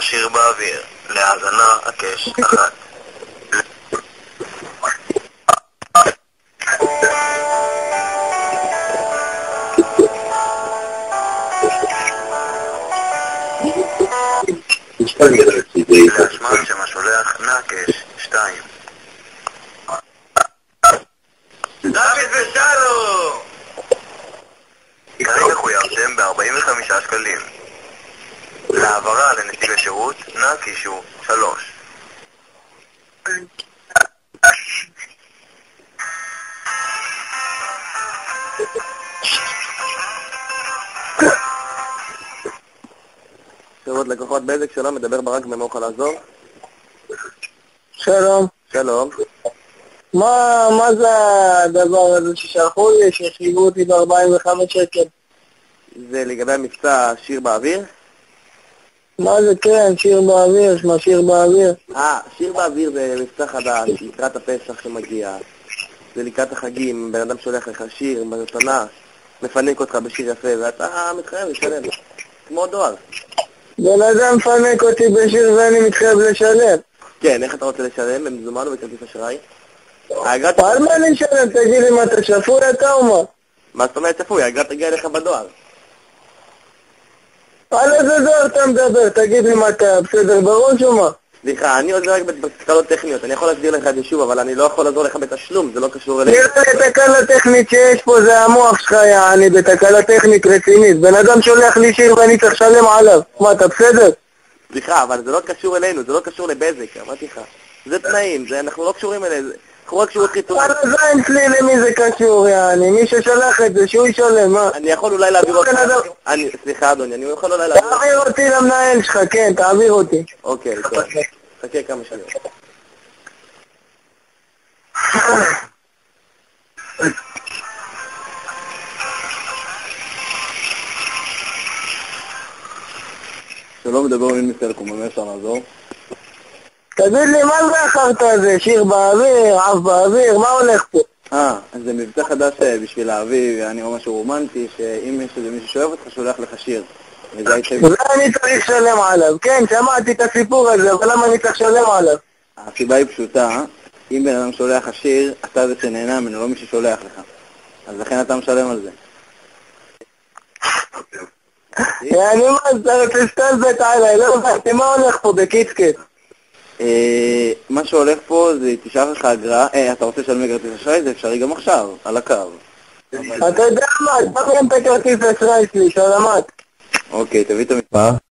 שיר באוויר, להאזנה הקש אחת. להשמעת שם השולח נקש 2. דוד ושלום! כרגע חויבתם ב-45 שקלים. להעברה לנציג השירות נא קישור 3. שירות לקוחות בזק, שלום, מדבר ברק במה אוכל לעזור? שלום. שלום. מה זה הדבר הזה ששלחו לי, שחייבו אותי ב-45 שקל? זה לגבי המבצע שיר באוויר? מה זה כן, שיר באוויר, שמה שיר באוויר? שיר באוויר זה מבצע חדש, לקראת הפסח שמגיע. זה לקראת החגים, בן אדם שולח לך שיר, במתנה, מפנק אותך בשיר יפה, ואתה מתחייב לשלם. כמו דואר. בן אדם מפנק אותי בשיר ואני מתחייב לשלם. כן, איך אתה רוצה לשלם? במזומן או בכרטיס אשראי? על מה אני אשלם? תגיד לי מה, אתה שפוי אתה או מה? מה זאת אומרת שפוי? האגרה תגיע אליך בדואר. על איזה דואר אתה מדבר? תגיד לי מה, אתה בסדר בראש או מה? סליחה, אני עוזר רק בתקלות טכניות, אני יכול להסביר לך את זה שוב, אבל אני לא יכול לעזור לך בתשלום, זה לא קשור אליך. נראה לי תקלה טכנית שיש פה, זה המוח שלך, אני בתקלה טכנית רצינית. בן אדם שולח לי שיר ואני צריך לשלם עליו. מה, אתה בסדר? סליחה, אבל זה לא קשור אלינו, זה לא קשור לבזק, אמרתי לך. זה תנאים, אנחנו לא קשורים אלינו, אנחנו רק שירות חיצוני. אבל זין שלי למי זה קשור, מי ששלח את זה, שהוא ישלם, מה? אני יכול אולי להעביר אותי. סליחה אדוני, אני יכול אולי להעביר אותי. תעביר אותי למנהל שלך, כן, תעביר אותי. אוקיי, טוב. חכה כמה שנים. שלום, מדבר עם מסלקום, מה אפשר לעזור? תגיד לי, מה זה החרת הזה? שיר באוויר, עף באוויר, מה הולך פה? זה מבצע חדש בשביל האביב, אני רואה משהו רומנטי, שאם יש איזה מישהו שאוהב אותך, שולח לך שיר. זה אני צריך לשלם עליו, כן, שמעתי את הסיפור הזה, אבל למה אני צריך לשלם עליו? הסיבה היא פשוטה, אם בן אדם שולח לך שיר, אתה זה שנהנה ממנו, לא מי ששולח לך. אז לכן אתה משלם על זה. אני מה, אתה רוצה שתלבט עליי, לא הבנתי, מה הולך פה בקיצקט? מה שהולך פה זה תשאר לך אגרה, אתה רוצה לשלם כרטיס אשראי, זה אפשרי גם עכשיו, על הקו. אתה יודע מה, תביא גם את הכרטיס אשראי שלי, שלמת. אוקיי, תביא את המספר.